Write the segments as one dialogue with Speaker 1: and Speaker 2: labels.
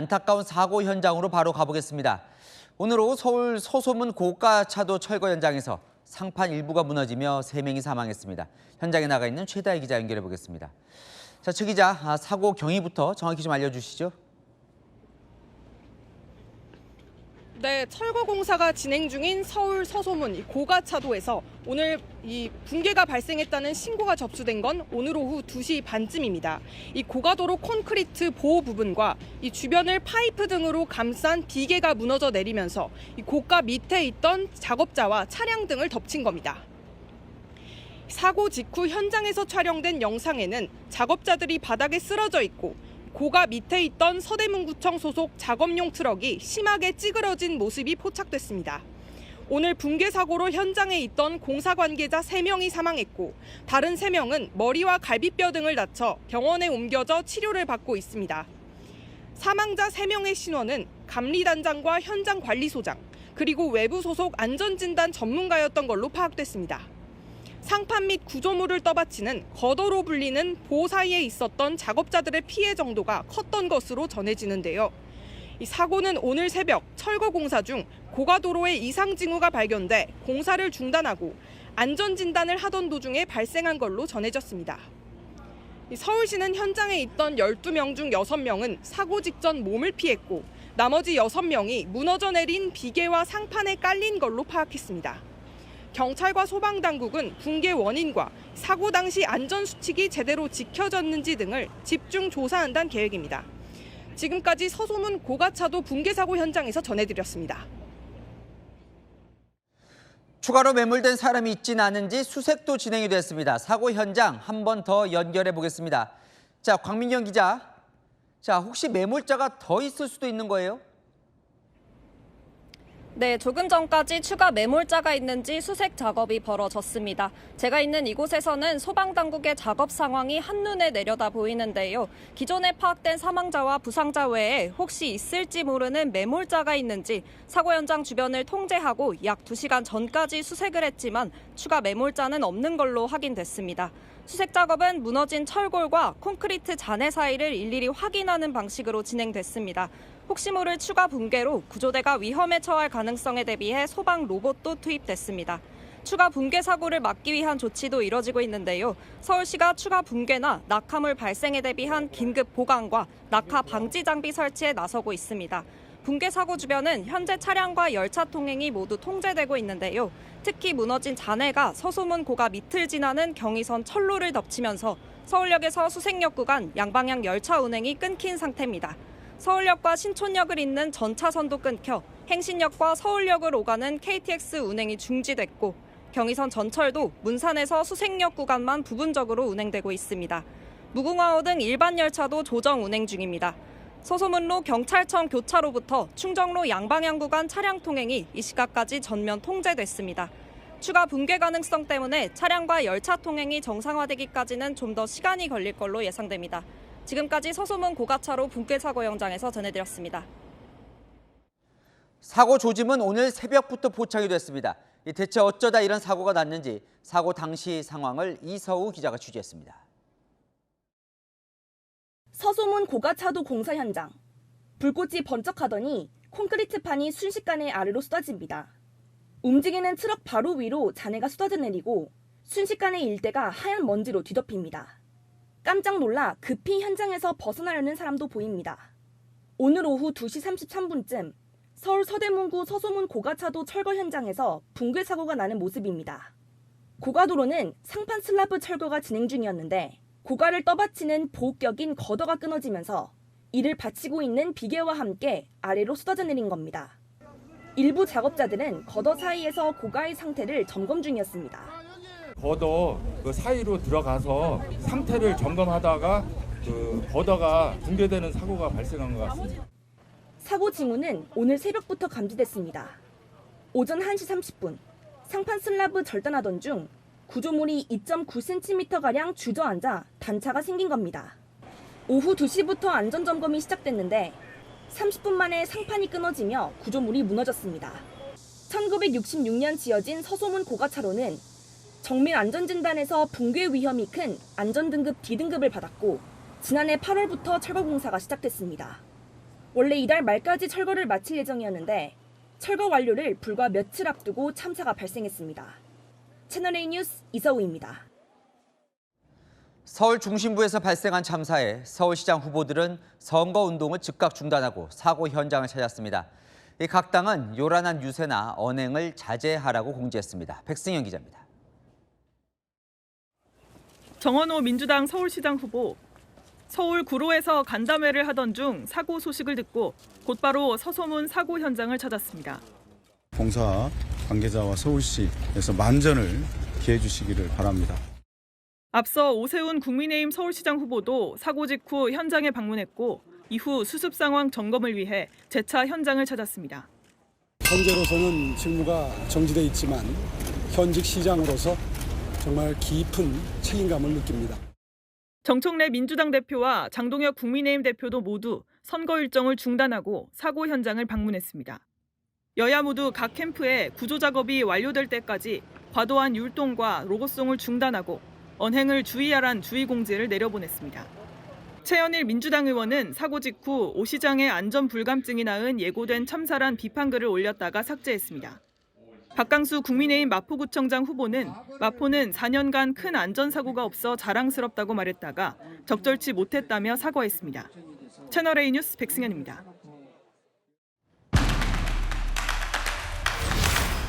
Speaker 1: 안타까운 사고 현장으로 바로 가보겠습니다. 오늘 오후 서울 서소문 고가차도 철거 현장에서 상판 일부가 무너지며 3명이 사망했습니다. 현장에 나가 있는 최다희 기자 연결해 보겠습니다. 자, 최 기자, 사고 경위부터 정확히 좀 알려주시죠.
Speaker 2: 네, 철거 공사가 진행 중인 서울 서소문 고가차도에서 오늘 이 붕괴가 발생했다는 신고가 접수된 건 오늘 오후 2시 반쯤입니다. 이 고가도로 콘크리트 보호 부분과 이 주변을 파이프 등으로 감싼 비계가 무너져 내리면서 이 고가 밑에 있던 작업자와 차량 등을 덮친 겁니다. 사고 직후 현장에서 촬영된 영상에는 작업자들이 바닥에 쓰러져 있고 고가 밑에 있던 서대문구청 소속 작업용 트럭이 심하게 찌그러진 모습이 포착됐습니다. 오늘 붕괴 사고로 현장에 있던 공사 관계자 3명이 사망했고 다른 3명은 머리와 갈비뼈 등을 다쳐 병원에 옮겨져 치료를 받고 있습니다. 사망자 3명의 신원은 감리단장과 현장관리소장, 그리고 외부 소속 안전진단 전문가였던 걸로 파악됐습니다. 상판 및 구조물을 떠받치는 거더로 불리는 보호 사이에 있었던 작업자들의 피해 정도가 컸던 것으로 전해지는데요. 이 사고는 오늘 새벽 철거 공사 중 고가도로에 이상 징후가 발견돼 공사를 중단하고 안전진단을 하던 도중에 발생한 걸로 전해졌습니다. 서울시는 현장에 있던 12명 중 6명은 사고 직전 몸을 피했고 나머지 6명이 무너져 내린 비계와 상판에 깔린 걸로 파악했습니다. 경찰과 소방당국은 붕괴 원인과 사고 당시 안전수칙이 제대로 지켜졌는지 등을 집중 조사한다는 계획입니다. 지금까지 서소문 고가차도 붕괴 사고 현장에서 전해드렸습니다.
Speaker 1: 추가로 매몰된 사람이 있지는 않은지 수색도 진행이 됐습니다. 사고 현장 한 번 더 연결해 보겠습니다. 자, 광민경 기자. 자, 혹시 매몰자가 더 있을 수도 있는 거예요?
Speaker 3: 네, 조금 전까지 추가 매몰자가 있는지 수색 작업이 벌어졌습니다. 제가 있는 이곳에서는 소방당국의 작업 상황이 한눈에 내려다 보이는데요. 기존에 파악된 사망자와 부상자 외에 혹시 있을지 모르는 매몰자가 있는지 사고 현장 주변을 통제하고 약 2시간 전까지 수색을 했지만 추가 매몰자는 없는 걸로 확인됐습니다. 수색 작업은 무너진 철골과 콘크리트 잔해 사이를 일일이 확인하는 방식으로 진행됐습니다. 혹시 모를 추가 붕괴로 구조대가 위험에 처할 가능성에 대비해 소방 로봇도 투입됐습니다. 추가 붕괴 사고를 막기 위한 조치도 이뤄지고 있는데요. 서울시가 추가 붕괴나 낙하물 발생에 대비한 긴급 보강과 낙하 방지 장비 설치에 나서고 있습니다. 붕괴 사고 주변은 현재 차량과 열차 통행이 모두 통제되고 있는데요. 특히 무너진 잔해가 서소문 고가 밑을 지나는 경의선 철로를 덮치면서 서울역에서 수색역 구간 양방향 열차 운행이 끊긴 상태입니다. 서울역과 신촌역을 잇는 전차선도 끊겨 행신역과 서울역을 오가는 KTX 운행이 중지됐고 경의선 전철도 문산에서 수색역 구간만 부분적으로 운행되고 있습니다. 무궁화호 등 일반 열차도 조정 운행 중입니다. 서소문로 경찰청 교차로부터 충정로 양방향 구간 차량 통행이 이 시각까지 전면 통제됐습니다. 추가 붕괴 가능성 때문에 차량과 열차 통행이 정상화되기까지는 좀 더 시간이 걸릴 걸로 예상됩니다. 지금까지 서소문 고가차로 붕괴 사고 현장에서 전해드렸습니다.
Speaker 1: 사고 조짐은 오늘 새벽부터 포착이 됐습니다. 대체 어쩌다 이런 사고가 났는지 사고 당시 상황을 이서우 기자가 취재했습니다.
Speaker 4: 서소문 고가차도 공사 현장. 불꽃이 번쩍하더니 콘크리트판이 순식간에 아래로 쏟아집니다. 움직이는 트럭 바로 위로 잔해가 쏟아져 내리고 순식간에 일대가 하얀 먼지로 뒤덮입니다. 깜짝 놀라 급히 현장에서 벗어나려는 사람도 보입니다. 오늘 오후 2시 33분쯤 서울 서대문구 서소문 고가차도 철거 현장에서 붕괴 사고가 나는 모습입니다. 고가도로는 상판 슬라브 철거가 진행 중이었는데 고가를 떠받치는 보호격인 거더가 끊어지면서 이를 받치고 있는 비계와 함께 아래로 쏟아져 내린 겁니다. 일부 작업자들은 거더 사이에서 고가의 상태를 점검 중이었습니다.
Speaker 5: 거더 그 사이로 들어가서 상태를 점검하다가 그 거더가 붕괴되는 사고가 발생한 것 같습니다.
Speaker 4: 사고 징후는 오늘 새벽부터 감지됐습니다. 오전 1시 30분 상판 슬라브 절단하던 중 구조물이 2.9cm가량 주저앉아 단차가 생긴 겁니다. 오후 2시부터 안전점검이 시작됐는데 30분 만에 상판이 끊어지며 구조물이 무너졌습니다. 1966년 지어진 서소문 고가차로는 정밀 안전진단에서 붕괴 위험이 큰 안전등급 D등급을 받았고 지난해 8월부터 철거 공사가 시작됐습니다. 원래 이달 말까지 철거를 마칠 예정이었는데 철거 완료를 불과 며칠 앞두고 참사가 발생했습니다. 채널A 뉴스 이서우입니다.
Speaker 1: 서울 중심부에서 발생한 참사에 서울시장 후보들은 선거운동을 즉각 중단하고 사고 현장을 찾았습니다. 각 당은 요란한 유세나 언행을 자제하라고 공지했습니다. 백승현 기자입니다.
Speaker 6: 정원호 민주당 서울시장 후보, 서울 구로에서 간담회를 하던 중 사고 소식을 듣고 곧바로 서소문 사고 현장을 찾았습니다.
Speaker 7: 공사 관계자와 서울시에서 만전을 기해 주시기를 바랍니다.
Speaker 6: 앞서 오세훈 국민의힘 서울시장 후보도 사고 직후 현장에 방문했고 이후 수습 상황 점검을 위해 재차 현장을 찾았습니다.
Speaker 8: 현재로서는 직무가 정지돼 있지만 현직 시장으로서 정말 깊은 책임감을 느낍니다.
Speaker 6: 정청래 민주당 대표와 장동혁 국민의힘 대표도 모두 선거 일정을 중단하고 사고 현장을 방문했습니다. 여야 모두 각 캠프에 구조 작업이 완료될 때까지 과도한 율동과 로고송을 중단하고 언행을 주의하란 주의 공지를 내려보냈습니다. 최현일 민주당 의원은 사고 직후 오 시장의 안전 불감증이 낳은 예고된 참사란 비판글을 올렸다가 삭제했습니다. 박강수 국민의힘 마포구청장 후보는 마포는 4년간 큰 안전사고가 없어 자랑스럽다고 말했다가 적절치 못했다며 사과했습니다. 채널A 뉴스 백승현입니다.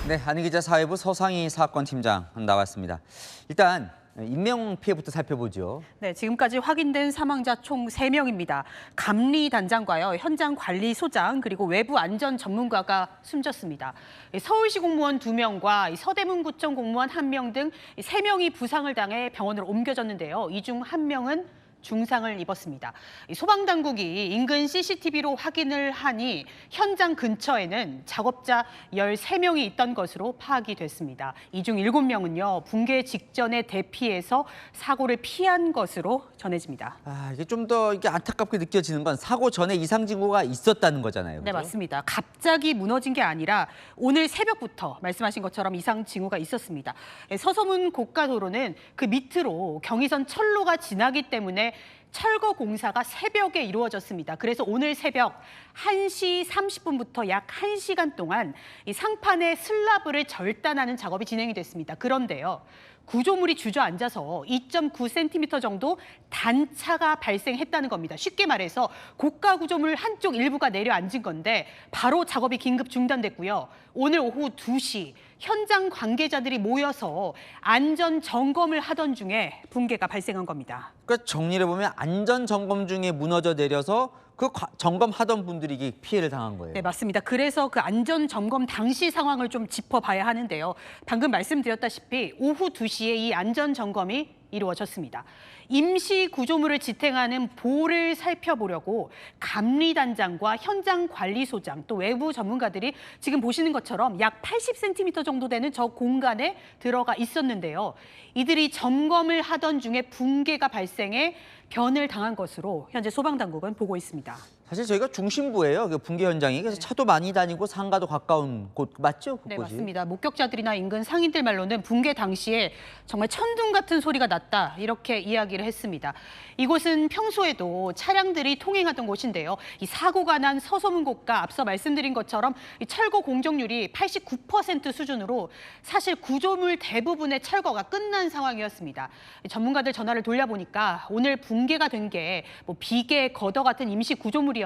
Speaker 1: 네, 안희기자 사회부 서상희 사건팀장 나왔습니다. 일단 인명 피해부터 살펴보죠.
Speaker 9: 네, 지금까지 확인된 사망자 총 3명입니다. 감리단장과요, 현장 관리소장 그리고 외부 안전 전문가가 숨졌습니다. 서울시 공무원 2명과 서대문구청 공무원 1명 등 3명이 부상을 당해 병원으로 옮겨졌는데요. 이 중 1명은 중상을 입었습니다. 소방당국이 인근 CCTV로 확인을 하니 현장 근처에는 작업자 13명이 있던 것으로 파악이 됐습니다. 이 중 7명은요, 붕괴 직전에 대피해서 사고를 피한 것으로 전해집니다.
Speaker 1: 이게 좀 더 이게 안타깝게 느껴지는 건 사고 전에 이상 징후가 있었다는 거잖아요. 그죠?
Speaker 9: 네, 맞습니다. 갑자기 무너진 게 아니라 오늘 새벽부터 말씀하신 것처럼 이상 징후가 있었습니다. 서소문 고가도로는 그 밑으로 경의선 철로가 지나기 때문에 철거 공사가 새벽에 이루어졌습니다. 그래서 오늘 새벽 1시 30분부터 약 1시간 동안 이 상판의 슬라브를 절단하는 작업이 진행이 됐습니다. 그런데요, 구조물이 주저앉아서 2.9cm 정도 단차가 발생했다는 겁니다. 쉽게 말해서 고가 구조물 한쪽 일부가 내려앉은 건데 바로 작업이 긴급 중단됐고요. 오늘 오후 2시 현장 관계자들이 모여서 안전 점검을 하던 중에 붕괴가 발생한 겁니다.
Speaker 1: 그러니까 정리를 해보면 안전 점검 중에 무너져 내려서 그 점검하던 분들이 이게 피해를 당한 거예요.
Speaker 9: 네, 맞습니다. 그래서 그 안전 점검 당시 상황을 좀 짚어봐야 하는데요. 방금 말씀드렸다시피 오후 2시에 이 안전 점검이 이루어졌습니다. 임시 구조물을 지탱하는 볼을 살펴보려고 감리단장과 현장 관리소장 또 외부 전문가들이 지금 보시는 것처럼 약 80cm 정도 되는 저 공간에 들어가 있었는데요. 이들이 점검을 하던 중에 붕괴가 발생해 변을 당한 것으로 현재 소방당국은 보고 있습니다.
Speaker 1: 사실 저희가 중심부예요. 그 붕괴 현장이. 그래서 차도 많이 다니고 상가도 가까운 곳 맞죠?
Speaker 9: 네,
Speaker 1: 그곳이?
Speaker 9: 맞습니다. 목격자들이나 인근 상인들 말로는 붕괴 당시에 정말 천둥 같은 소리가 났다, 이렇게 이야기를 했습니다. 이곳은 평소에도 차량들이 통행하던 곳인데요. 이 사고가 난 서소문고가 앞서 말씀드린 것처럼 이 철거 공정률이 89% 수준으로 사실 구조물 대부분의 철거가 끝난 상황이었습니다. 전문가들 전화를 돌려보니까 오늘 붕괴가 된 게 비계, 거더 같은 임시 구조물이어서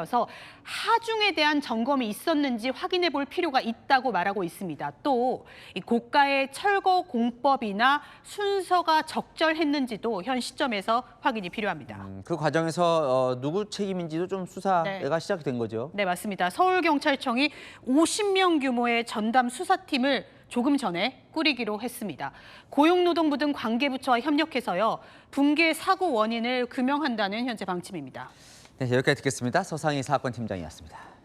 Speaker 9: 하중에 대한 점검이 있었는지 확인해 볼 필요가 있다고 말하고 있습니다. 또 이 고가의 철거 공법이나 순서가 적절했는지도 현 시점에서 확인이 필요합니다.
Speaker 1: 그 과정에서 누구 책임인지도 좀 수사가 시작이 된 거죠.
Speaker 9: 네, 맞습니다. 서울경찰청이 50명 규모의 전담 수사팀을 조금 전에 꾸리기로 했습니다. 고용노동부 등 관계부처와 협력해서요, 붕괴 사고 원인을 규명한다는 현재 방침입니다.
Speaker 1: 네, 여기까지 듣겠습니다. 서상희 사건팀장이었습니다.